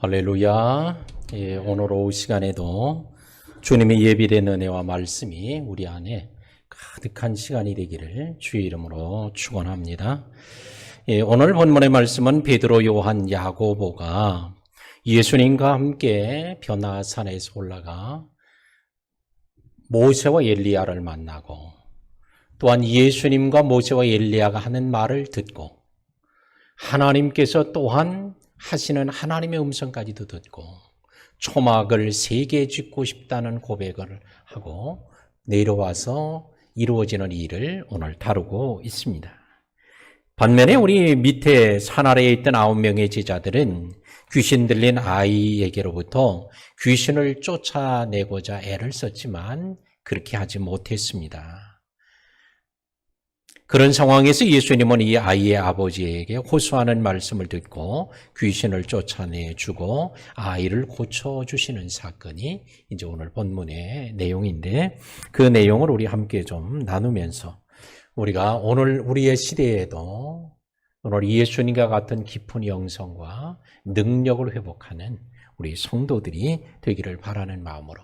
할렐루야. 오늘 오후 시간에도 주님의 예비된 은혜와 말씀이 우리 안에 가득한 시간이 되기를 주의 이름으로 축원합니다. 오늘 본문의 말씀은 베드로, 요한, 야고보가 예수님과 함께 변화산에서 올라가 모세와 엘리야를 만나고 또한 예수님과 모세와 엘리야가 하는 말을 듣고 하나님께서 또한 하시는 하나님의 음성까지도 듣고 초막을 3개 짓고 싶다는 고백을 하고 내려와서 이루어지는 일을 오늘 다루고 있습니다. 반면에 우리 밑에 산 아래에 있던 9명의 제자들은 귀신 들린 아이에게로부터 귀신을 쫓아내고자 애를 썼지만 그렇게 하지 못했습니다. 그런 상황에서 예수님은 이 아이의 아버지에게 호소하는 말씀을 듣고 귀신을 쫓아내주고 아이를 고쳐주시는 사건이 이제 오늘 본문의 내용인데, 그 내용을 우리 함께 좀 나누면서 우리가 오늘 우리의 시대에도 오늘 예수님과 같은 깊은 영성과 능력을 회복하는 우리 성도들이 되기를 바라는 마음으로,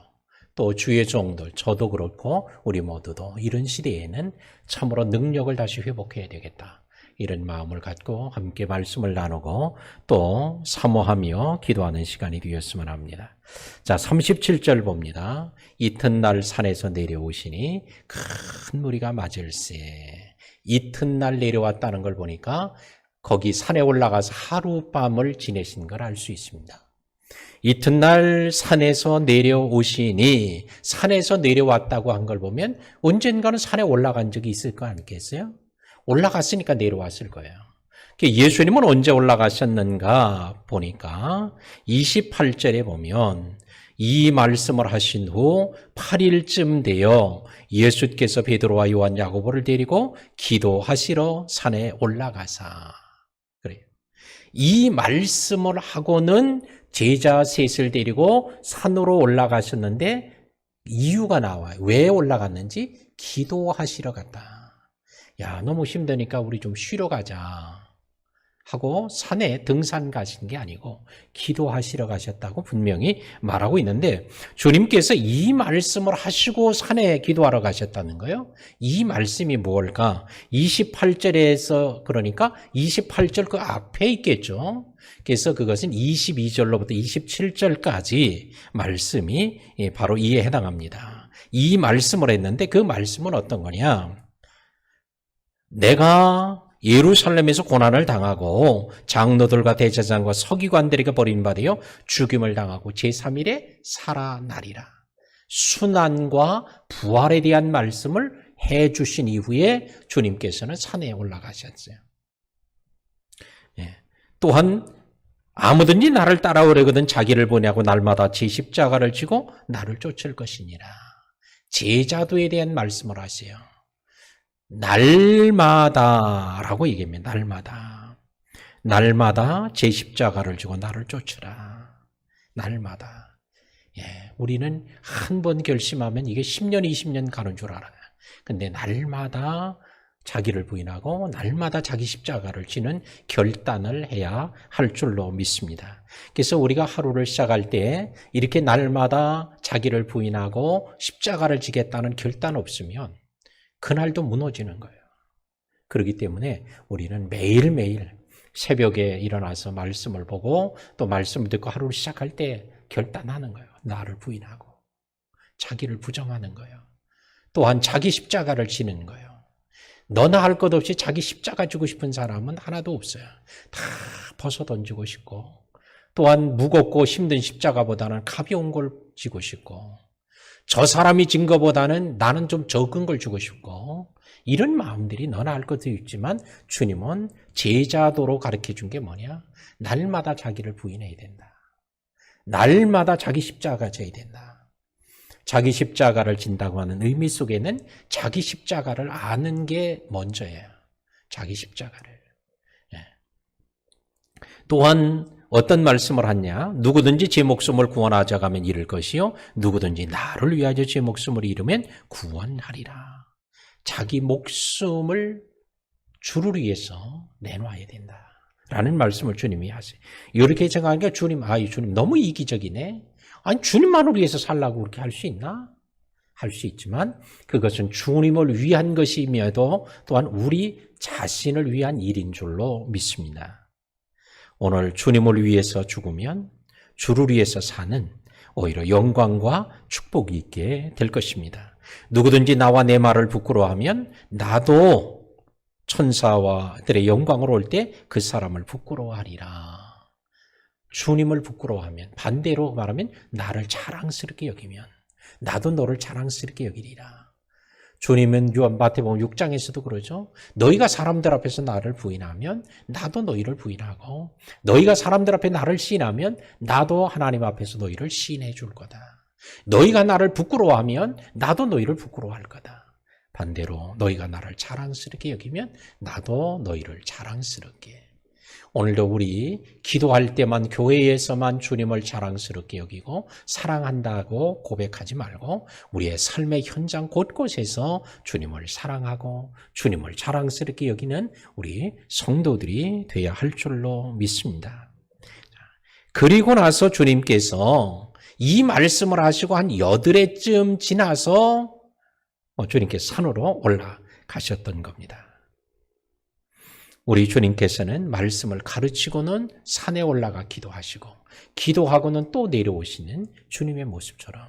또 주의 종들, 저도 그렇고 우리 모두도 이런 시대에는 참으로 능력을 다시 회복해야 되겠다, 이런 마음을 갖고 함께 말씀을 나누고 또 사모하며 기도하는 시간이 되었으면 합니다. 자, 37절 봅니다. 이튿날 산에서 내려오시니 큰 무리가 맞을세. 이튿날 내려왔다는 걸 보니까 거기 산에 올라가서 하룻밤을 지내신 걸 알 수 있습니다. 이튿날 산에서 내려오시니, 산에서 내려왔다고 한 걸 보면 언젠가는 산에 올라간 적이 있을 거 아니겠어요? 올라갔으니까 내려왔을 거예요. 예수님은 언제 올라가셨는가 보니까 28절에 보면 이 말씀을 하신 후 8일쯤 되어 예수께서 베드로와 요한, 야고보를 데리고 기도하시러 산에 올라가사. 그래요. 이 말씀을 하고는 제자 셋을 데리고 산으로 올라가셨는데 이유가 나와요. 왜 올라갔는지? 기도하시러 갔다. 야, 너무 힘드니까 우리 좀 쉬러 가자 하고 산에 등산 가신 게 아니고 기도하시러 가셨다고 분명히 말하고 있는데, 주님께서 이 말씀을 하시고 산에 기도하러 가셨다는 거예요. 이 말씀이 뭘까? 28절에서, 그러니까 28절 그 앞에 있겠죠. 그래서 그것은 22절로부터 27절까지 말씀이 바로 이에 해당합니다. 이 말씀을 했는데 그 말씀은 어떤 거냐? 내가 예루살렘에서 고난을 당하고 장로들과 대제사장과 서기관들에게 버림받아 죽임을 당하고 제3일에 살아나리라. 순환과 부활에 대한 말씀을 해주신 이후에 주님께서는 산에 올라가셨어요. 또한 아무든지 나를 따라오려거든 자기를 보내고 날마다 제 십자가를 지고 나를 쫓을 것이니라. 제자도에 대한 말씀을 하세요. 날마다라고 얘기합니다. 날마다 제 십자가를 지고 나를 쫓으라. 날마다. 우리는 한 번 결심하면 이게 10년, 20년 가는 줄 알아요. 근데 날마다 자기를 부인하고 날마다 자기 십자가를 지는 결단을 해야 할 줄로 믿습니다. 그래서 우리가 하루를 시작할 때 이렇게 날마다 자기를 부인하고 십자가를 지겠다는 결단 없으면 그날도 무너지는 거예요. 그렇기 때문에 우리는 매일매일 새벽에 일어나서 말씀을 보고 또 말씀을 듣고 하루를 시작할 때 결단하는 거예요. 나를 부인하고 자기를 부정하는 거예요. 또한 자기 십자가를 지는 거예요. 너나 할 것 없이 자기 십자가 지고 싶은 사람은 하나도 없어요. 다 벗어던지고 싶고, 또한 무겁고 힘든 십자가보다는 가벼운 걸 지고 싶고, 저 사람이 진 것보다는 나는 좀 적은 걸 주고 싶고, 이런 마음들이 너나 할 것도 있지만 주님은 제자도로 가르쳐 준 게 뭐냐? 날마다 자기를 부인해야 된다. 날마다 자기 십자가 져야 된다. 자기 십자가를 진다고 하는 의미 속에는 자기 십자가를 아는 게 먼저예요. 자기 십자가를. 또한 어떤 말씀을 하냐? 누구든지 제 목숨을 구원하자 가면 잃을 것이요 누구든지 나를 위하여 제 목숨을 잃으면 구원하리라. 자기 목숨을 주를 위해서 내놔야 된다 라는 말씀을 주님이 하세요. 이렇게 생각하니까 주님, 이 주님 너무 이기적이네. 아니, 주님만을 위해서 살라고 그렇게 할 수 있나? 할 수 있지만 그것은 주님을 위한 것임에도 또한 우리 자신을 위한 일인 줄로 믿습니다. 오늘 주님을 위해서 죽으면 주를 위해서 사는 오히려 영광과 축복이 있게 될 것입니다. 누구든지 나와 내 말을 부끄러워하면 나도 천사와들의 영광으로 올 때 그 사람을 부끄러워하리라. 주님을 부끄러워하면, 반대로 말하면 나를 자랑스럽게 여기면 나도 너를 자랑스럽게 여기리라. 주님은 마태복음 6장에서도 그러죠. 너희가 사람들 앞에서 나를 부인하면 나도 너희를 부인하고, 너희가 사람들 앞에 나를 시인하면 나도 하나님 앞에서 너희를 시인해 줄 거다. 너희가 나를 부끄러워하면 나도 너희를 부끄러워할 거다. 반대로 너희가 나를 자랑스럽게 여기면 나도 너희를 자랑스럽게. 오늘도 우리 기도할 때만 교회에서만 주님을 자랑스럽게 여기고 사랑한다고 고백하지 말고 우리의 삶의 현장 곳곳에서 주님을 사랑하고 주님을 자랑스럽게 여기는 우리 성도들이 되어야 할 줄로 믿습니다. 그리고 나서 주님께서 이 말씀을 하시고 한 8회쯤 지나서 주님께서 산으로 올라가셨던 겁니다. 우리 주님께서는 말씀을 가르치고는 산에 올라가 기도하시고 기도하고는 또 내려오시는 주님의 모습처럼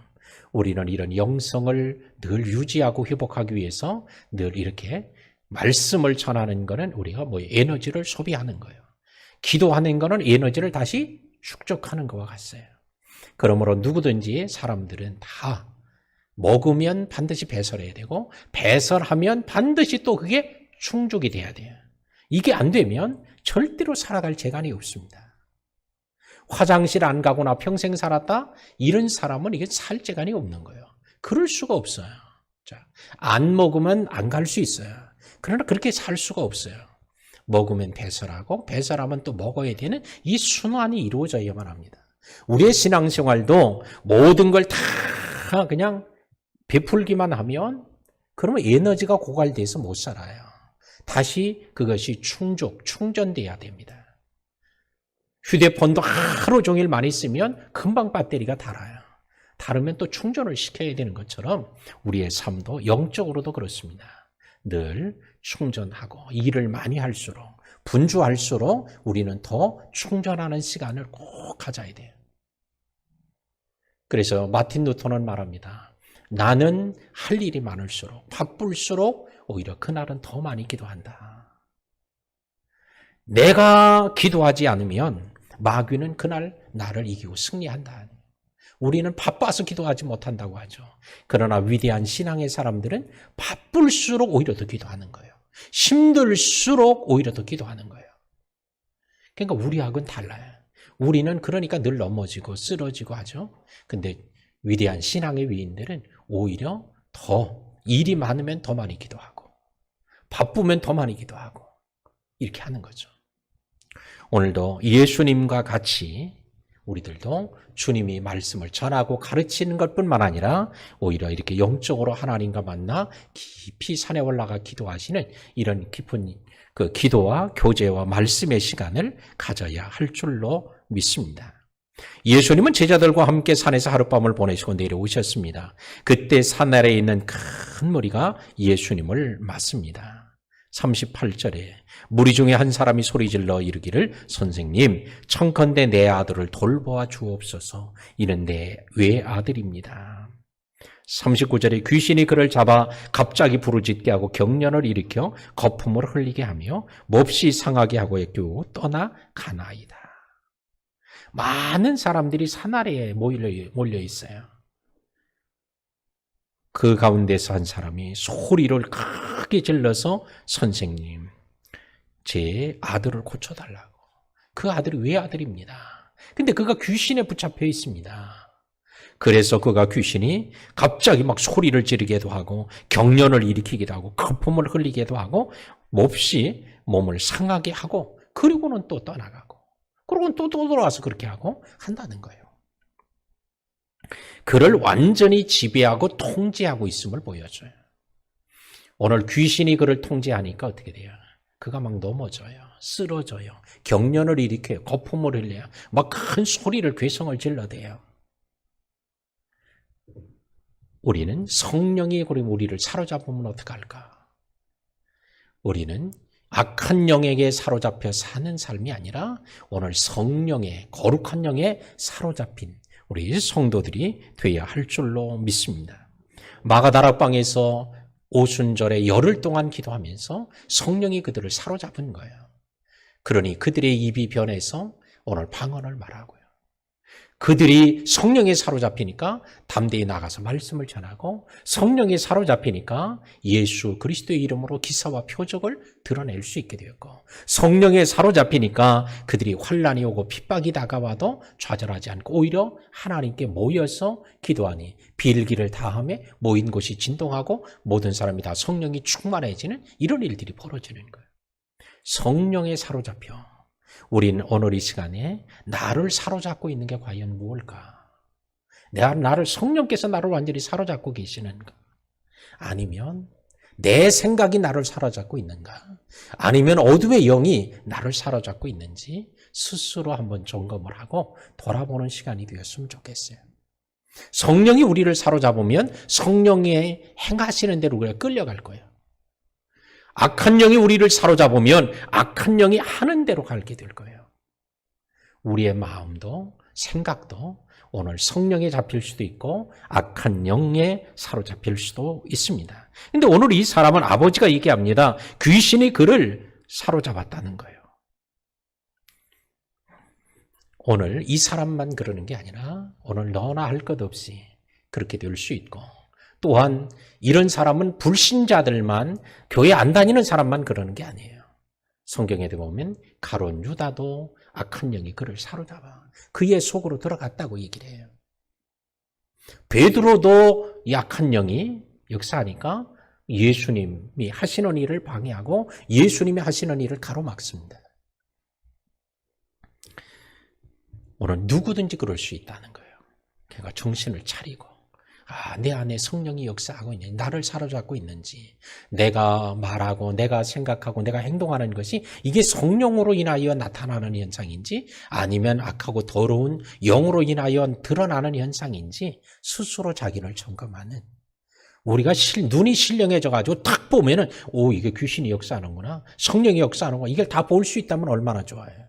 우리는 이런 영성을 늘 유지하고 회복하기 위해서 늘 이렇게 말씀을 전하는 것은 우리가 에너지를 소비하는 거예요. 기도하는 것은 에너지를 다시 축적하는 것과 같아요. 그러므로 누구든지 사람들은 다 먹으면 반드시 배설해야 되고 배설하면 반드시 또 그게 충족이 돼야 돼요. 이게 안 되면 절대로 살아갈 재간이 없습니다. 화장실 안 가거나 평생 살았다? 이런 사람은 이게 살 재간이 없는 거예요. 그럴 수가 없어요. 자, 안 먹으면 안 갈 수 있어요. 그러나 그렇게 살 수가 없어요. 먹으면 배설하고 배설하면 또 먹어야 되는 이 순환이 이루어져야만 합니다. 우리의 신앙생활도 모든 걸 다 그냥 베풀기만 하면 그러면 에너지가 고갈돼서 못 살아요. 다시 그것이 충전돼야 됩니다. 휴대폰도 하루 종일 많이 쓰면 금방 배터리가 닳아요. 닳으면 또 충전을 시켜야 되는 것처럼 우리의 삶도 영적으로도 그렇습니다. 늘 충전하고 일을 많이 할수록 분주할수록 우리는 더 충전하는 시간을 꼭 가져야 돼요. 그래서 마틴 루터는 말합니다. 나는 할 일이 많을수록 바쁠수록 오히려 그날은 더 많이 기도한다. 내가 기도하지 않으면 마귀는 그날 나를 이기고 승리한다. 우리는 바빠서 기도하지 못한다고 하죠. 그러나 위대한 신앙의 사람들은 바쁠수록 오히려 더 기도하는 거예요. 힘들수록 오히려 더 기도하는 거예요. 그러니까 우리하고는 달라요. 우리는 그러니까 늘 넘어지고 쓰러지고 하죠. 근데 위대한 신앙의 위인들은 오히려 더 일이 많으면 더 많이 기도하고 바쁘면 더 많이 기도하고 이렇게 하는 거죠. 오늘도 예수님과 같이 우리들도 주님이 말씀을 전하고 가르치는 것뿐만 아니라 오히려 이렇게 영적으로 하나님과 만나 깊이 산에 올라가 기도하시는 이런 깊은 그 기도와 교제와 말씀의 시간을 가져야 할 줄로 믿습니다. 예수님은 제자들과 함께 산에서 하룻밤을 보내시고 내려오셨습니다. 그때 산 아래에 있는 큰 무리가 예수님을 맞습니다. 38절에 무리 중에 한 사람이 소리질러 이르기를 선생님 청컨대 내 아들을 돌보아 주옵소서. 이는 내 외아들입니다. 39절에 귀신이 그를 잡아 갑자기 부르짖게 하고 경련을 일으켜 거품을 흘리게 하며 몹시 상하게 하고 떠나가나이다. 많은 사람들이 산 아래에 몰려 있어요. 그 가운데서 한 사람이 소리를 크게 질러서 선생님, 제 아들을 고쳐달라고. 그 아들이 외아들입니다. 근데 그가 귀신에 붙잡혀 있습니다. 그래서 그가 귀신이 갑자기 막 소리를 지르기도 하고 경련을 일으키기도 하고 거품을 흘리기도 하고 몹시 몸을 상하게 하고 그리고는 또 떠나가고 그리고는 또 돌아와서 그렇게 하고 한다는 거예요. 그를 완전히 지배하고 통제하고 있음을 보여줘요. 오늘 귀신이 그를 통제하니까 어떻게 돼요? 그가 막 넘어져요. 쓰러져요. 경련을 일으켜요. 거품을 흘려요. 막 큰 소리를 괴성을 질러대요. 우리는 성령이 우리를 사로잡으면 어떡할까? 우리는 악한 영에게 사로잡혀 사는 삶이 아니라 오늘 성령의 거룩한 영에 사로잡힌 우리 성도들이 되어야 할 줄로 믿습니다. 마가다락방에서 오순절에 열흘 동안 기도하면서 성령이 그들을 사로잡은 거예요. 그러니 그들의 입이 변해서 오늘 방언을 말하고요. 그들이 성령에 사로잡히니까 담대히 나가서 말씀을 전하고, 성령에 사로잡히니까 예수 그리스도의 이름으로 기사와 표적을 드러낼 수 있게 되었고, 성령에 사로잡히니까 그들이 환난이 오고 핍박이 다가와도 좌절하지 않고 오히려 하나님께 모여서 기도하니 빌기를 다하며 모인 곳이 진동하고 모든 사람이 다 성령이 충만해지는 이런 일들이 벌어지는 거예요. 성령에 사로잡혀 우리는 오늘 이 시간에 나를 사로잡고 있는 게 과연 무엇일까? 성령께서 나를 완전히 사로잡고 계시는가? 아니면 내 생각이 나를 사로잡고 있는가? 아니면 어둠의 영이 나를 사로잡고 있는지 스스로 한번 점검을 하고 돌아보는 시간이 되었으면 좋겠어요. 성령이 우리를 사로잡으면 성령의 행하시는 대로 우리가 끌려갈 거예요. 악한 영이 우리를 사로잡으면 악한 영이 하는 대로 가게 될 거예요. 우리의 마음도 생각도 오늘 성령에 잡힐 수도 있고 악한 영에 사로잡힐 수도 있습니다. 그런데 오늘 이 사람은 아버지가 얘기합니다. 귀신이 그를 사로잡았다는 거예요. 오늘 이 사람만 그러는 게 아니라 오늘 너나 할 것 없이 그렇게 될 수 있고, 또한 이런 사람은 불신자들만, 교회 안 다니는 사람만 그러는 게 아니에요. 성경에 보면 가룟 유다도 악한 영이 그를 사로잡아 그의 속으로 들어갔다고 얘기를 해요. 베드로도 이 악한 영이 역사하니까 예수님이 하시는 일을 방해하고 예수님이 하시는 일을 가로막습니다. 오늘 누구든지 그럴 수 있다는 거예요. 그러니까 정신을 차리고, 내 안에 성령이 역사하고 있는지, 나를 사로잡고 있는지, 내가 말하고 내가 생각하고 내가 행동하는 것이 이게 성령으로 인하여 나타나는 현상인지 아니면 악하고 더러운 영으로 인하여 드러나는 현상인지 스스로 자기를 점검하는, 우리가 눈이 신령해져가지고 딱 보면은 이게 귀신이 역사하는구나, 성령이 역사하는구나, 이걸 다 볼 수 있다면 얼마나 좋아요.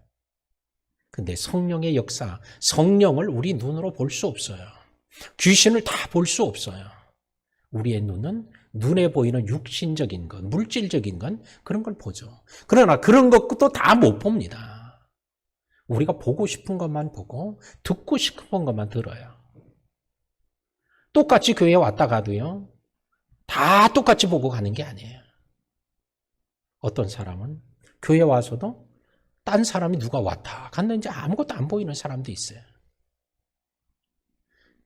근데 성령의 역사, 성령을 우리 눈으로 볼 수 없어요. 귀신을 다 볼 수 없어요. 우리의 눈은 눈에 보이는 육신적인 것, 물질적인 건 그런 걸 보죠. 그러나 그런 것도 다 못 봅니다. 우리가 보고 싶은 것만 보고 듣고 싶은 것만 들어요. 똑같이 교회에 왔다 가도요, 다 똑같이 보고 가는 게 아니에요. 어떤 사람은 교회 와서도 딴 사람이 누가 왔다 갔는지 아무것도 안 보이는 사람도 있어요.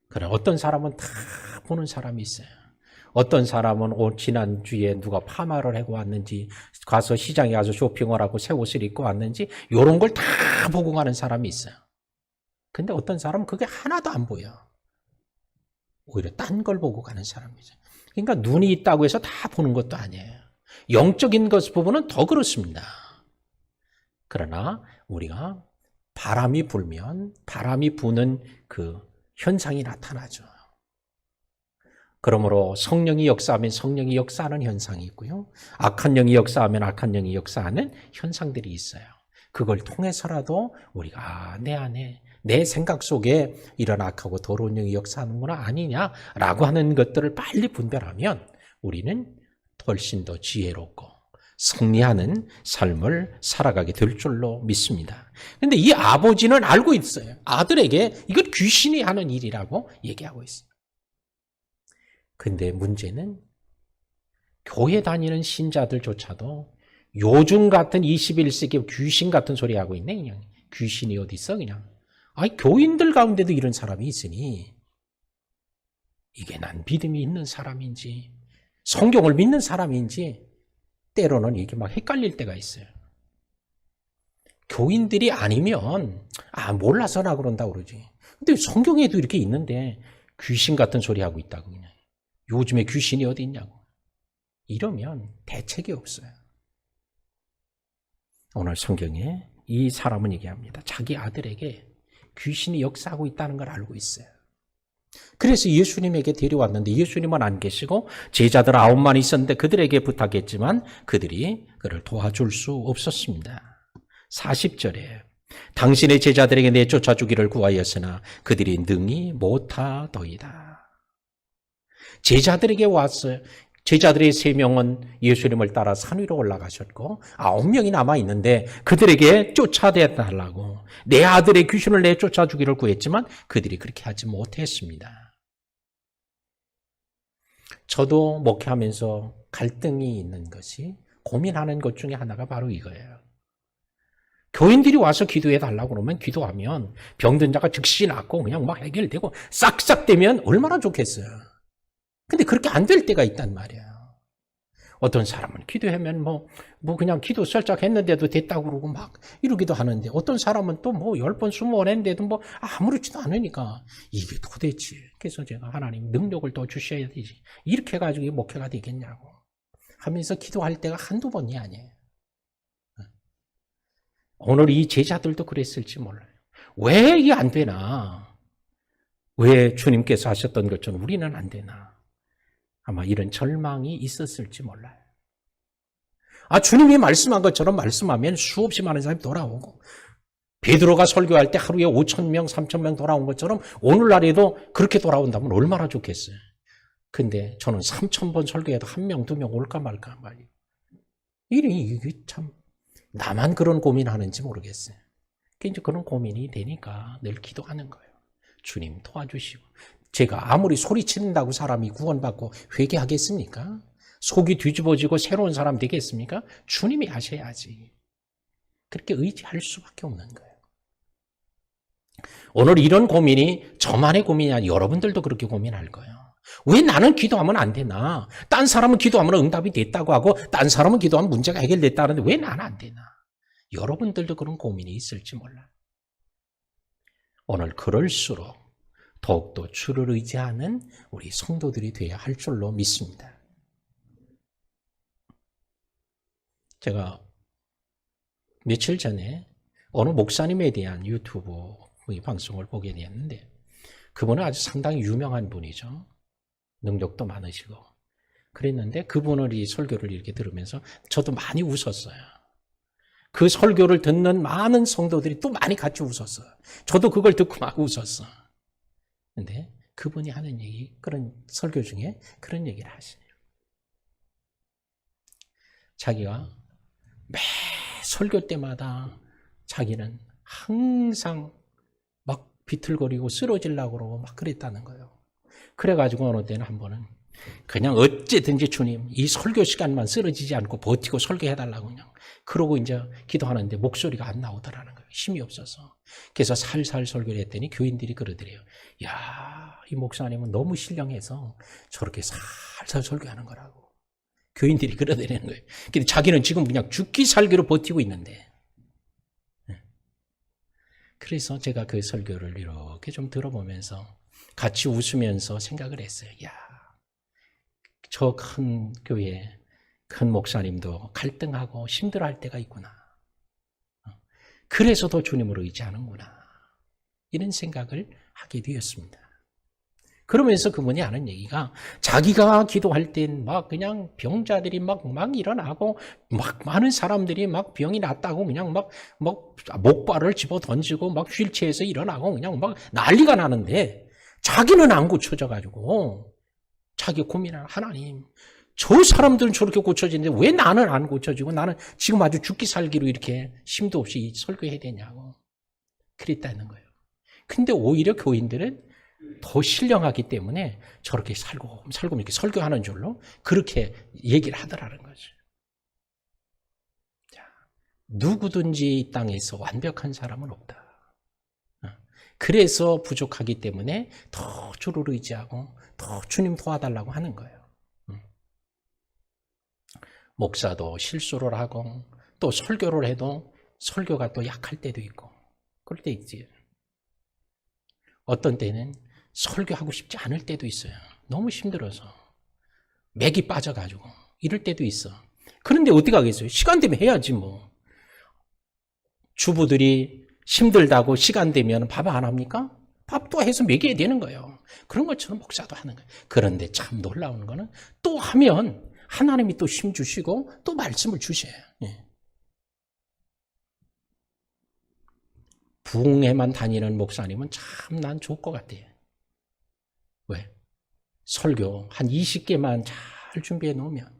그래, 어떤 사람은 다 보는 사람이 있어요. 어떤 사람은 지난주에 누가 파마를 하고 왔는지, 가서 시장에 가서 쇼핑을 하고 새 옷을 입고 왔는지 이런 걸 다 보고 가는 사람이 있어요. 근데 어떤 사람은 그게 하나도 안 보여. 오히려 딴 걸 보고 가는 사람이죠. 그러니까 눈이 있다고 해서 다 보는 것도 아니에요. 영적인 것 부분은 더 그렇습니다. 그러나 우리가 바람이 불면 바람이 부는 그 현상이 나타나죠. 그러므로 성령이 역사하면 성령이 역사하는 현상이 있고요, 악한 영이 역사하면 악한 영이 역사하는 현상들이 있어요. 그걸 통해서라도 우리가 내 안에, 내 생각 속에 이런 악하고 더러운 영이 역사하는구나 아니냐라고 하는 것들을 빨리 분별하면 우리는 훨씬 더 지혜롭고 승리하는 삶을 살아가게 될 줄로 믿습니다. 그런데 이 아버지는 알고 있어요. 아들에게 이건 귀신이 하는 일이라고 얘기하고 있어요. 근데 문제는 교회 다니는 신자들조차도 요즘 같은 21세기 귀신 같은 소리 하고 있네. 그냥 귀신이 어디 있어 그냥. 교인들 가운데도 이런 사람이 있으니 이게 난 믿음이 있는 사람인지 성경을 믿는 사람인지 때로는 이게 막 헷갈릴 때가 있어요. 교인들이 아니면 몰라서나 그런다고 그러지. 근데 성경에도 이렇게 있는데 귀신 같은 소리 하고 있다고 그냥. 요즘에 귀신이 어디 있냐고. 이러면 대책이 없어요. 오늘 성경에 이 사람은 얘기합니다. 자기 아들에게 귀신이 역사하고 있다는 걸 알고 있어요. 그래서 예수님에게 데려왔는데 예수님은 안 계시고 제자들 9만 있었는데 그들에게 부탁했지만 그들이 그를 도와줄 수 없었습니다. 40절에 당신의 제자들에게 내쫓아 주기를 구하였으나 그들이 능히 못하더이다. 제자들에게 왔어요. 제자들의 3명은 예수님을 따라 산 위로 올라가셨고 9명이 남아있는데 그들에게 쫓아내달라고 내 아들의 귀신을 내쫓아 주기를 구했지만 그들이 그렇게 하지 못했습니다. 저도 목회하면서 갈등이 있는 것이 고민하는 것 중에 하나가 바로 이거예요. 교인들이 와서 기도해 달라고 그러면 기도하면 병든 자가 즉시 낫고 그냥 막 해결되고 싹싹 되면 얼마나 좋겠어요. 근데 그렇게 안 될 때가 있단 말이야. 어떤 사람은 기도하면 그냥 기도 살짝 했는데도 됐다고 그러고 막 이러기도 하는데 어떤 사람은 또 10번, 20번 했는데도 아무렇지도 않으니까 이게 도대체. 그래서 제가 하나님 능력을 더 주셔야 되지. 이렇게 해가지고 이게 목회가 되겠냐고 하면서 기도할 때가 한두 번이 아니에요. 오늘 이 제자들도 그랬을지 몰라요. 왜 이게 안 되나? 왜 주님께서 하셨던 것처럼 우리는 안 되나? 아마 이런 절망이 있었을지 몰라요. 주님이 말씀한 것처럼 말씀하면 수없이 많은 사람이 돌아오고 베드로가 설교할 때 하루에 5,000명, 3,000명 돌아온 것처럼 오늘날에도 그렇게 돌아온다면 얼마나 좋겠어요. 근데 저는 3,000번 설교해도 1명, 2명 올까 말까 말이에요. 이게 참 나만 그런 고민하는지 모르겠어요. 이제 그런 고민이 되니까 늘 기도하는 거예요. 주님 도와주시고. 제가 아무리 소리친다고 사람이 구원받고 회개하겠습니까? 속이 뒤집어지고 새로운 사람 되겠습니까? 주님이 하셔야지. 그렇게 의지할 수밖에 없는 거예요. 오늘 이런 고민이 저만의 고민이 아니라 여러분들도 그렇게 고민할 거예요. 왜 나는 기도하면 안 되나? 딴 사람은 기도하면 응답이 됐다고 하고 딴 사람은 기도하면 문제가 해결됐다는데 왜 나는 안 되나? 여러분들도 그런 고민이 있을지 몰라요. 오늘 그럴수록 더욱더 주를 의지하는 우리 성도들이 되어야 할 줄로 믿습니다. 제가 며칠 전에 어느 목사님에 대한 유튜브 방송을 보게 되었는데 그분은 아주 상당히 유명한 분이죠. 능력도 많으시고 그랬는데 그분을 이 설교를 이렇게 들으면서 저도 많이 웃었어요. 그 설교를 듣는 많은 성도들이 또 많이 같이 웃었어요. 저도 그걸 듣고 막 웃었어. 근데 그분이 하는 얘기, 그런 설교 중에 그런 얘기를 하시네요. 자기가 매 설교 때마다 자기는 항상 막 비틀거리고 쓰러지려고 그러고 막 그랬다는 거예요. 그래가지고 어느 때는 한 번은 그냥 어쨌든지 주님 이 설교 시간만 쓰러지지 않고 버티고 설교해달라고 그냥 그러고 이제 기도하는데 목소리가 안 나오더라는 거예요. 힘이 없어서. 그래서 살살 설교를 했더니 교인들이 그러더래요. 야, 이 목사님은 너무 신령해서 저렇게 살살 설교하는 거라고. 교인들이 그러더라는 거예요. 근데 자기는 지금 그냥 죽기 살기로 버티고 있는데. 그래서 제가 그 설교를 이렇게 좀 들어보면서 같이 웃으면서 생각을 했어요. 야, 저 큰 교회, 큰 목사님도 갈등하고 힘들어할 때가 있구나. 그래서 더 주님을 의지하는구나. 이런 생각을 하게 되었습니다. 그러면서 그분이 하는 얘기가 자기가 기도할 땐 막 그냥 병자들이 막 일어나고 막 많은 사람들이 막 병이 났다고 그냥 막 목발을 집어 던지고 막 휠체어에서 일어나고 그냥 막 난리가 나는데 자기는 안 고쳐져가지고 자기 고민하는 하나님, 저 사람들은 저렇게 고쳐지는데 왜 나는 안 고쳐지고 나는 지금 아주 죽기 살기로 이렇게 힘도 없이 설교해야 되냐고 그랬다는 거예요. 근데 오히려 교인들은 더 신령하기 때문에 저렇게 살고 이렇게 설교하는 줄로 그렇게 얘기를 하더라는 거죠. 자, 누구든지 이 땅에서 완벽한 사람은 없다. 그래서 부족하기 때문에 더 주를 의지하고 더 주님 도와달라고 하는 거예요. 목사도 실수를 하고 또 설교를 해도 설교가 또 약할 때도 있고 그럴 때 있지. 어떤 때는 설교하고 싶지 않을 때도 있어요. 너무 힘들어서 맥이 빠져가지고 이럴 때도 있어. 그런데 어떻게 하겠어요? 시간 되면 해야지 뭐. 주부들이 힘들다고 시간 되면 밥 안 합니까? 밥도 해서 먹여야 되는 거예요. 그런 것처럼 목사도 하는 거예요. 그런데 참 놀라운 거는 또 하면 하나님이 또 힘 주시고 또 말씀을 주셔요. 예. 부흥회만 다니는 목사님은 참 난 좋을 것 같아요. 왜? 설교 한 20개만 잘 준비해 놓으면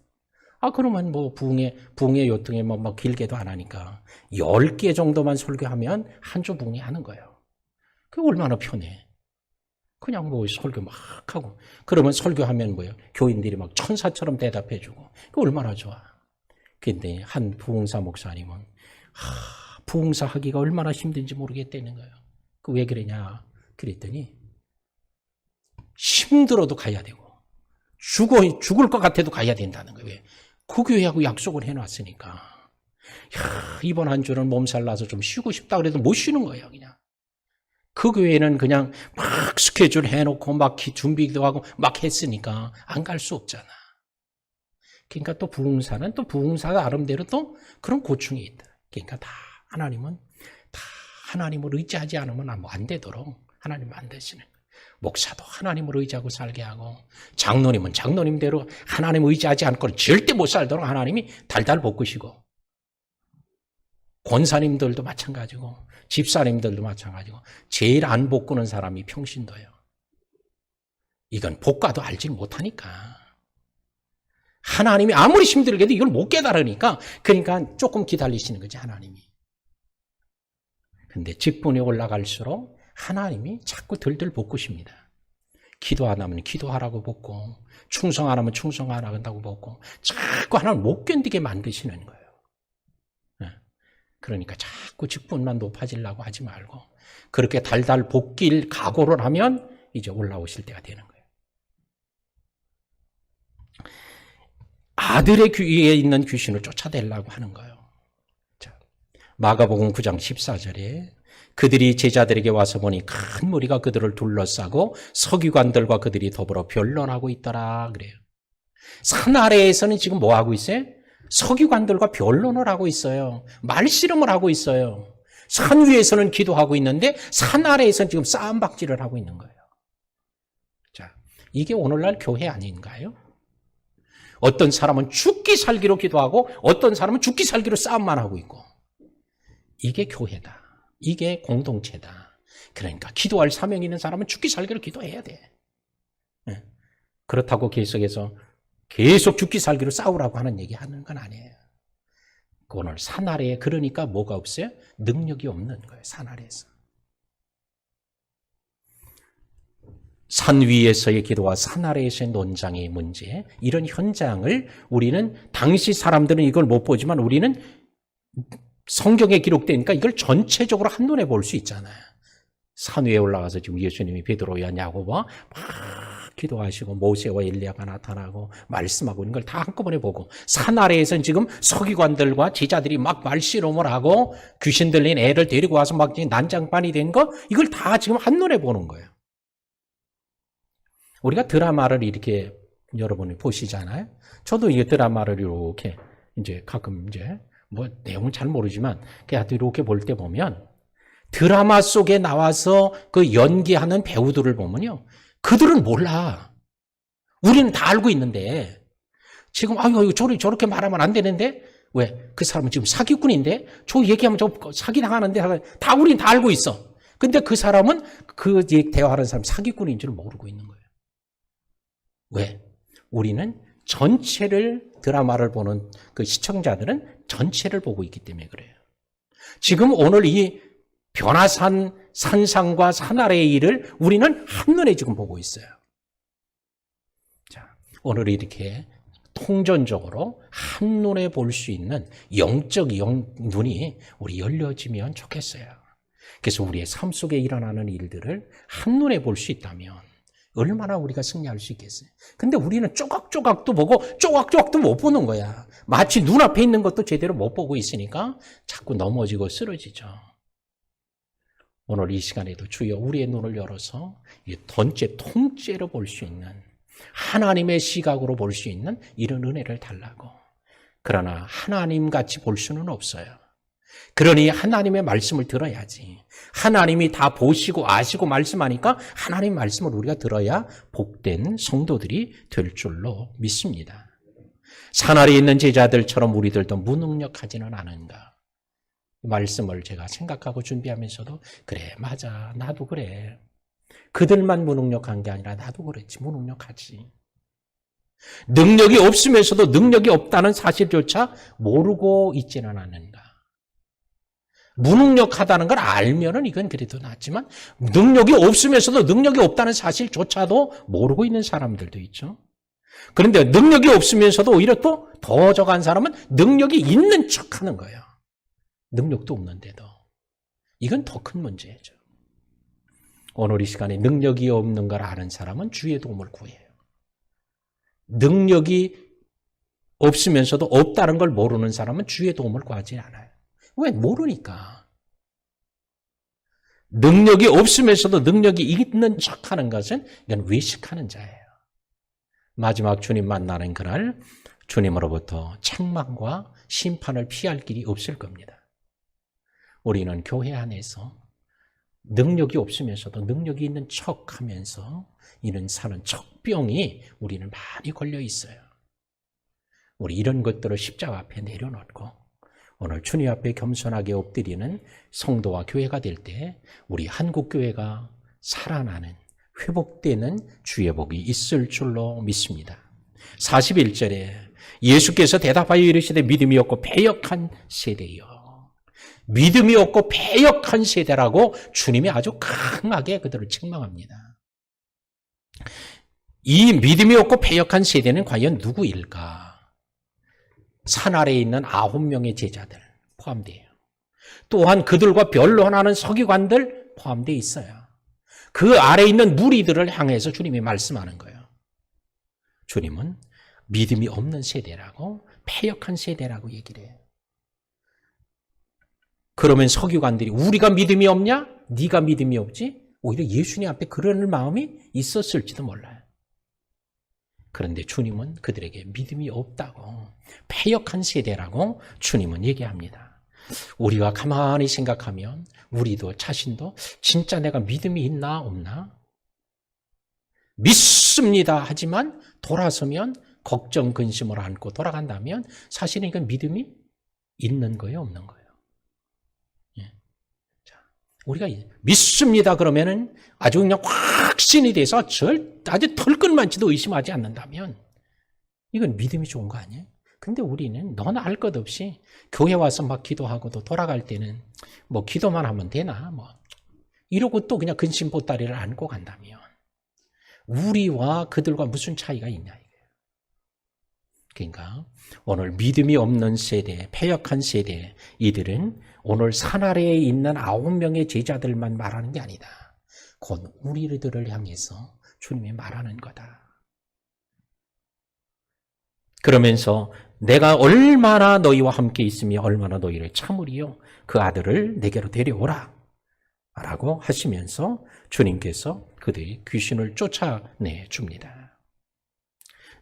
그러면 뭐 부흥회 요통에 뭐 길게도 안 하니까 10개 정도만 설교하면 한 주 부흥회 하는 거예요. 그게 얼마나 편해. 그냥 뭐 설교 막 하고 그러면 설교하면 뭐예요? 교인들이 막 천사처럼 대답해 주고 그게 얼마나 좋아. 근데 한 부흥사 목사님은 부흥사 하기가 얼마나 힘든지 모르겠다는 거예요. 그 왜 그러냐 그랬더니 힘들어도 가야 되고 죽을 것 같아도 가야 된다는 거예요. 왜? 그 교회하고 약속을 해놨으니까. 이번 한 주는 몸살 나서 좀 쉬고 싶다 그래도 못 쉬는 거예요. 그냥. 그 교회는 그냥 막 스케줄 해놓고 막 준비도 하고 막 했으니까 안 갈 수 없잖아. 그러니까 또 부흥사는 또 부흥사가 나름대로 또 그런 고충이 있다. 그러니까 다 하나님은 다 하나님을 의지하지 않으면 안 되도록 하나님 만드시는 거예요. 목사도 하나님을 의지하고 살게 하고 장로님은 장로님대로 하나님 의지하지 않고는 절대 못 살도록 하나님이 달달 볶으시고 권사님들도 마찬가지고 집사님들도 마찬가지고 제일 안 볶는 사람이 평신도예요. 이건 볶아도 알지 못하니까 하나님이 아무리 힘들게도 이걸 못 깨달으니까 그러니까 조금 기다리시는 거지 하나님이. 근데 직분이 올라갈수록 하나님이 자꾸 들들 볶으십니다. 기도 안 하면 기도하라고 볶고 충성 안 하면 충성 안 한다고 볶고 자꾸 하나님 못 견디게 만드시는 거예요. 그러니까 자꾸 직분만 높아지려고 하지 말고 그렇게 달달 볶일 각오를 하면 이제 올라오실 때가 되는 거예요. 아들의 귀에 있는 귀신을 쫓아내려고 하는 거예요. 자, 마가복음 9장 14절에 그들이 제자들에게 와서 보니 큰 무리가 그들을 둘러싸고 서기관들과 그들이 더불어 변론하고 있더라 그래요. 산 아래에서는 지금 뭐 하고 있어요? 서기관들과 변론을 하고 있어요. 말씨름을 하고 있어요. 산 위에서는 기도하고 있는데 산 아래에서는 지금 싸움박질을 하고 있는 거예요. 자, 이게 오늘날 교회 아닌가요? 어떤 사람은 죽기 살기로 기도하고 어떤 사람은 죽기 살기로 싸움만 하고 있고 이게 교회다. 이게 공동체다. 그러니까 기도할 사명이 있는 사람은 죽기 살기로 기도해야 돼. 그렇다고 계속해서 계속 죽기 살기로 싸우라고 하는 얘기 하는 건 아니에요. 오늘 산 아래에 그러니까 뭐가 없어요? 능력이 없는 거예요. 산 아래에서. 산 위에서의 기도와 산 아래에서의 논장의 문제 이런 현장을 우리는 당시 사람들은 이걸 못 보지만 우리는 성경에 기록되니까 이걸 전체적으로 한눈에 볼 수 있잖아요. 산 위에 올라가서 지금 예수님이 베드로와 야고보와 막 기도하시고 모세와 엘리야가 나타나고 말씀하고 있는 걸 다 한꺼번에 보고 산 아래에서는 지금 서기관들과 제자들이 막 말씨름을 하고 귀신 들린 애를 데리고 와서 막 난장판이 된 거 이걸 다 지금 한눈에 보는 거예요. 우리가 드라마를 이렇게 여러분이 보시잖아요. 저도 이 드라마를 이렇게 이제 가끔 이제 뭐 내용은 잘 모르지만 그냥 이렇게 볼 때 보면 드라마 속에 나와서 그 연기하는 배우들을 보면요. 그들은 몰라. 우리는 다 알고 있는데 지금 저렇게 말하면 안 되는데 왜? 그 사람은 지금 사기꾼인데 저 얘기하면 저 사기당하는데 다 우리는 다 알고 있어. 근데 그 사람은 그 대화하는 사람 사기꾼인 줄 모르고 있는 거예요. 왜? 우리는 전체를 드라마를 보는 그 시청자들은 전체를 보고 있기 때문에 그래요. 지금 오늘 이 변화산 산상과 산 아래의 일을 우리는 한눈에 지금 보고 있어요. 자, 오늘 이렇게 통전적으로 한눈에 볼 수 있는 영적 눈이 우리 열려지면 좋겠어요. 그래서 우리의 삶 속에 일어나는 일들을 한눈에 볼 수 있다면 얼마나 우리가 승리할 수 있겠어요. 근데 우리는 조각조각도 보고 조각조각도 못 보는 거야. 마치 눈앞에 있는 것도 제대로 못 보고 있으니까 자꾸 넘어지고 쓰러지죠. 오늘 이 시간에도 주여 우리의 눈을 열어서 전체 통째로 볼 수 있는 하나님의 시각으로 볼 수 있는 이런 은혜를 달라고. 그러나 하나님같이 볼 수는 없어요. 그러니 하나님의 말씀을 들어야지. 하나님이 다 보시고 아시고 말씀하니까 하나님의 말씀을 우리가 들어야 복된 성도들이 될 줄로 믿습니다. 산 아래에 있는 제자들처럼 우리들도 무능력하지는 않은가. 말씀을 제가 생각하고 준비하면서도 그래, 맞아, 나도 그래. 그들만 무능력한 게 아니라 나도 그랬지, 무능력하지. 능력이 없으면서도 능력이 없다는 사실조차 모르고 있지는 않은가. 무능력하다는 걸 알면은 이건 그래도 낫지만 능력이 없으면서도 능력이 없다는 사실조차도 모르고 있는 사람들도 있죠. 그런데 능력이 없으면서도 오히려 또 더 적은 사람은 능력이 있는 척하는 거예요. 능력도 없는데도. 이건 더 큰 문제죠. 오늘 이 시간에 능력이 없는 걸 아는 사람은 주의 도움을 구해요. 능력이 없으면서도 없다는 걸 모르는 사람은 주의 도움을 구하지 않아요. 왜? 모르니까. 능력이 없으면서도 능력이 있는 척하는 것은 이건 외식하는 자예요. 마지막 주님 만나는 그날 주님으로부터 책망과 심판을 피할 길이 없을 겁니다. 우리는 교회 안에서 능력이 없으면서도 능력이 있는 척하면서 이는 사는 척병이 우리는 많이 걸려 있어요. 우리 이런 것들을 십자가 앞에 내려놓고 오늘 주님 앞에 겸손하게 엎드리는 성도와 교회가 될 때 우리 한국교회가 살아나는 회복되는 주의 복이 있을 줄로 믿습니다. 41절에 예수께서 대답하여 이르시되 믿음이 없고 패역한 세대여. 믿음이 없고 패역한 세대라고 주님이 아주 강하게 그들을 책망합니다. 이 믿음이 없고 패역한 세대는 과연 누구일까? 산 아래에 있는 9명의 제자들 포함돼요. 또한 그들과 변론하는 서기관들 포함되어 있어요. 그 아래에 있는 무리들을 향해서 주님이 말씀하는 거예요. 주님은 믿음이 없는 세대라고, 패역한 세대라고 얘기를 해요. 그러면 서기관들이 우리가 믿음이 없냐? 네가 믿음이 없지? 오히려 예수님 앞에 그럴 마음이 있었을지도 몰라요. 그런데 주님은 그들에게 믿음이 없다고, 패역한 세대라고 주님은 얘기합니다. 우리가 가만히 생각하면 우리도 자신도 진짜 내가 믿음이 있나 없나? 믿습니다 하지만 돌아서면 걱정 근심을 안고 돌아간다면 사실은 이건 믿음이 있는 거예요, 없는 거예요? 예. 자, 우리가 믿습니다 그러면은 아주 그냥 확신이 돼서 아주 털끝만치도 의심하지 않는다면 이건 믿음이 좋은 거 아니에요? 근데 우리는 너나 알 것 없이 교회 와서 막 기도하고도 돌아갈 때는 뭐 기도만 하면 되나 뭐 이러고 또 그냥 근심 보따리를 안고 간다면 우리와 그들과 무슨 차이가 있냐 이거예요. 그러니까 오늘 믿음이 없는 세대, 패역한 세대, 이들은 오늘 산 아래에 있는 9명의 제자들만 말하는 게 아니다. 곧 우리들을 향해서 주님이 말하는 거다. 그러면서 내가 얼마나 너희와 함께 있으며 얼마나 너희를 참으리요 그 아들을 내게로 데려오라 라고 하시면서 주님께서 그들이 귀신을 쫓아내 줍니다.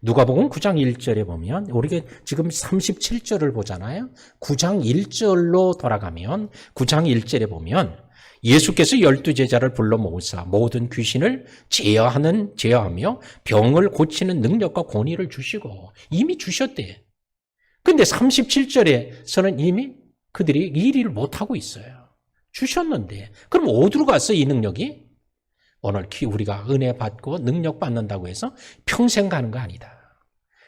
누가복음 9장 1절에 보면 우리가 지금 37절을 보잖아요. 9장 1절로 돌아가면 9장 1절에 보면 예수께서 12제자를 불러 모으사 모든 귀신을 제어하며 병을 고치는 능력과 권위를 주시고 이미 주셨대. 근데 37절에서는 이미 그들이 이 일을 못하고 있어요. 주셨는데 그럼 어디로 갔어 이 능력이? 오늘 우리가 은혜 받고 능력 받는다고 해서 평생 가는 거 아니다.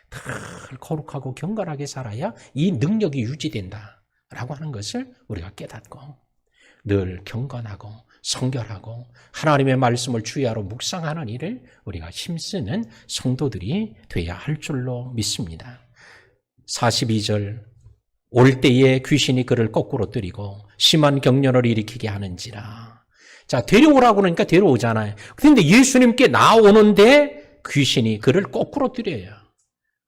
늘 거룩하고 경건하게 살아야 이 능력이 유지된다라고 하는 것을 우리가 깨닫고 늘 경건하고 성결하고 하나님의 말씀을 주야로 묵상하는 일을 우리가 힘쓰는 성도들이 돼야 할 줄로 믿습니다. 42절 올 때에 귀신이 그를 거꾸로 때리고 심한 경련을 일으키게 하는지라. 자, 데려오라고 그러니까 데려오잖아요. 그런데 예수님께 나오는데 귀신이 그를 거꾸로 때려요.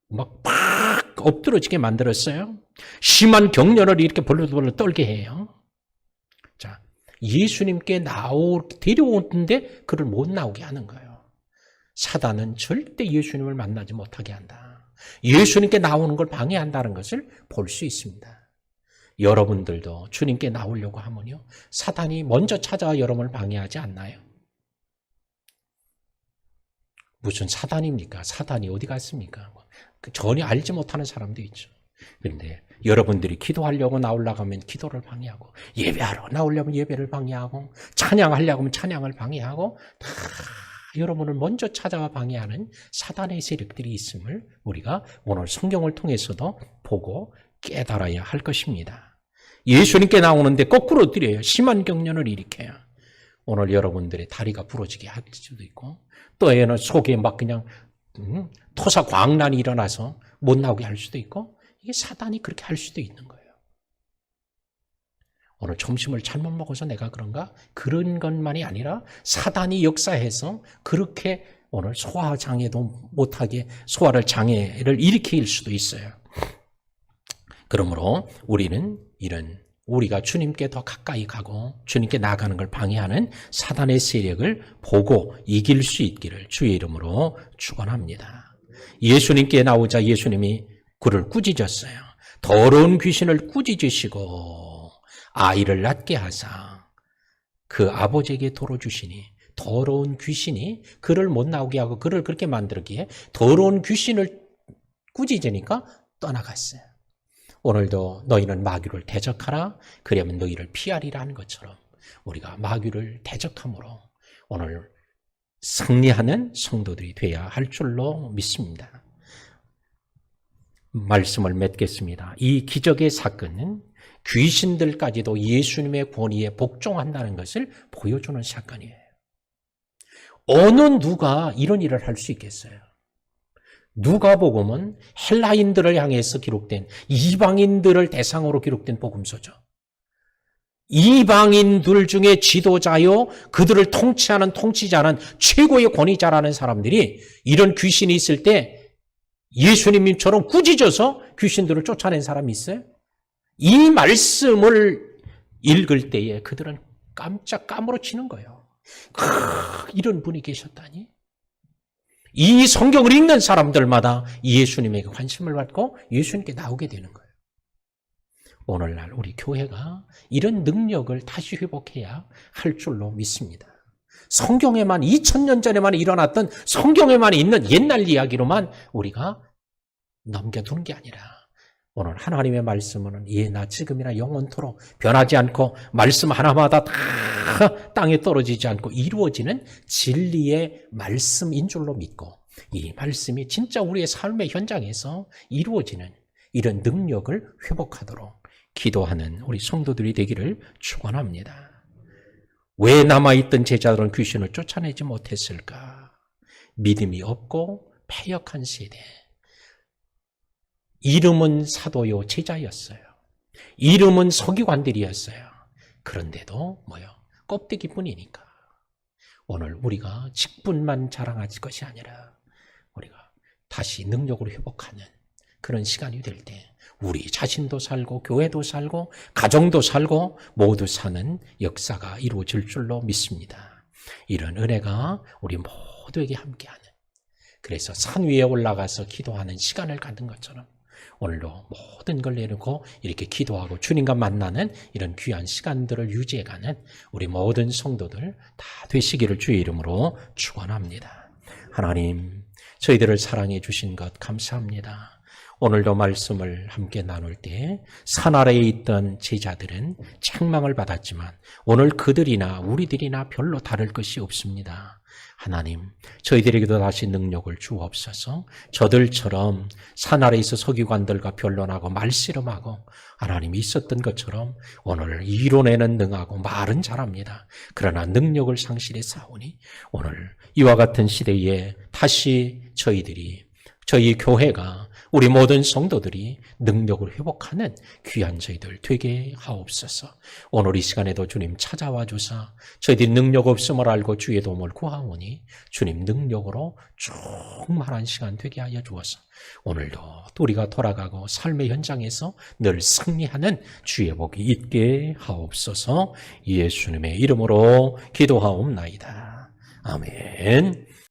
막 팍 엎드러지게 만들었어요. 심한 경련을 이렇게 벌벌 떨게 해요. 자, 예수님께 데려오는데 그를 못 나오게 하는 거예요. 사단은 절대 예수님을 만나지 못하게 한다. 예수님께 나오는 걸 방해한다는 것을 볼 수 있습니다. 여러분들도 주님께 나오려고 하면요, 사단이 먼저 찾아와 여러분을 방해하지 않나요? 무슨 사단입니까? 사단이 어디 갔습니까? 전혀 알지 못하는 사람도 있죠. 그런데 여러분들이 기도하려고 나오려고 하면 기도를 방해하고, 예배하러 나오려면 예배를 방해하고, 찬양하려고 하면 찬양을 방해하고, 다 여러분을 먼저 찾아와 방해하는 사단의 세력들이 있음을 우리가 오늘 성경을 통해서도 보고 깨달아야 할 것입니다. 예수님께 나오는데 거꾸로 엎드려요. 심한 경련을 일으켜요. 오늘 여러분들의 다리가 부러지게 할 수도 있고, 또 애는 속에 막 그냥 토사 광란이 일어나서 못 나오게 할 수도 있고, 이게 사단이 그렇게 할 수도 있는 거예요. 오늘 점심을 잘못 먹어서 내가 그런가? 그런 것만이 아니라 사단이 역사해서 그렇게 오늘 소화장애도 못하게 소화를 장애를 일으킬 수도 있어요. 그러므로 우리는 우리가 주님께 더 가까이 가고 주님께 나아가는 걸 방해하는 사단의 세력을 보고 이길 수 있기를 주의 이름으로 축원합니다. 예수님께 나오자 예수님이 그를 꾸짖었어요. 더러운 귀신을 꾸짖으시고 아이를 낳게 하사 그 아버지에게 돌어주시니, 더러운 귀신이 그를 못 나오게 하고 그를 그렇게 만들기에 더러운 귀신을 꾸짖으니까 떠나갔어요. 오늘도 너희는 마귀를 대적하라, 그러면 너희를 피하리라 하는 것처럼 우리가 마귀를 대적함으로 오늘 승리하는 성도들이 되어야 할 줄로 믿습니다. 말씀을 맺겠습니다. 이 기적의 사건은 귀신들까지도 예수님의 권위에 복종한다는 것을 보여주는 사건이에요. 어느 누가 이런 일을 할 수 있겠어요? 누가복음은 헬라인들을 향해서 기록된, 이방인들을 대상으로 기록된 복음서죠. 이방인들 중에 지도자요, 그들을 통치하는 통치자는 최고의 권위자라는 사람들이 이런 귀신이 있을 때 예수님처럼 꾸짖어서 귀신들을 쫓아낸 사람이 있어요? 이 말씀을 읽을 때에 그들은 깜짝 까무러치는 거예요. 이런 분이 계셨다니? 이 성경을 읽는 사람들마다 예수님에게 관심을 받고 예수님께 나오게 되는 거예요. 오늘날 우리 교회가 이런 능력을 다시 회복해야 할 줄로 믿습니다. 성경에만 2000년 전에만 일어났던 성경에만 있는 옛날 이야기로만 우리가 넘겨두는 게 아니라 오늘 하나님의 말씀은 예나 지금이나 영원토록 변하지 않고 말씀 하나마다 다 땅에 떨어지지 않고 이루어지는 진리의 말씀인 줄로 믿고 이 말씀이 진짜 우리의 삶의 현장에서 이루어지는 이런 능력을 회복하도록 기도하는 우리 성도들이 되기를 축원합니다. 왜 남아있던 제자들은 귀신을 쫓아내지 못했을까? 믿음이 없고 패역한 세대. 이름은 사도요 제자였어요. 이름은 서기관들이었어요. 그런데도 껍데기뿐이니까. 오늘 우리가 직분만 자랑할 것이 아니라 우리가 다시 능력을 회복하는 그런 시간이 될 때 우리 자신도 살고 교회도 살고 가정도 살고 모두 사는 역사가 이루어질 줄로 믿습니다. 이런 은혜가 우리 모두에게 함께하는, 그래서 산 위에 올라가서 기도하는 시간을 갖는 것처럼 오늘도 모든 걸 내놓고 이렇게 기도하고 주님과 만나는 이런 귀한 시간들을 유지해가는 우리 모든 성도들 다 되시기를 주의 이름으로 축원합니다. 하나님, 저희들을 사랑해 주신 것 감사합니다. 오늘도 말씀을 함께 나눌 때 산 아래에 있던 제자들은 책망을 받았지만 오늘 그들이나 우리들이나 별로 다를 것이 없습니다. 하나님, 저희들에게도 다시 능력을 주옵소서. 저들처럼 산 아래에서 서기관들과 변론하고 말씨름하고 하나님이 있었던 것처럼 오늘 이론에는 능하고 말은 잘합니다. 그러나 능력을 상실해 싸우니 오늘 이와 같은 시대에 다시 저희 교회가 우리 모든 성도들이 능력을 회복하는 귀한 저희들 되게 하옵소서. 오늘 이 시간에도 주님 찾아와 주사 저희들이 능력 없음을 알고 주의 도움을 구하오니 주님 능력으로 충만한 시간 되게 하여 주어서 오늘도 또 우리가 돌아가고 삶의 현장에서 늘 승리하는 주의 복이 있게 하옵소서. 예수님의 이름으로 기도하옵나이다. 아멘.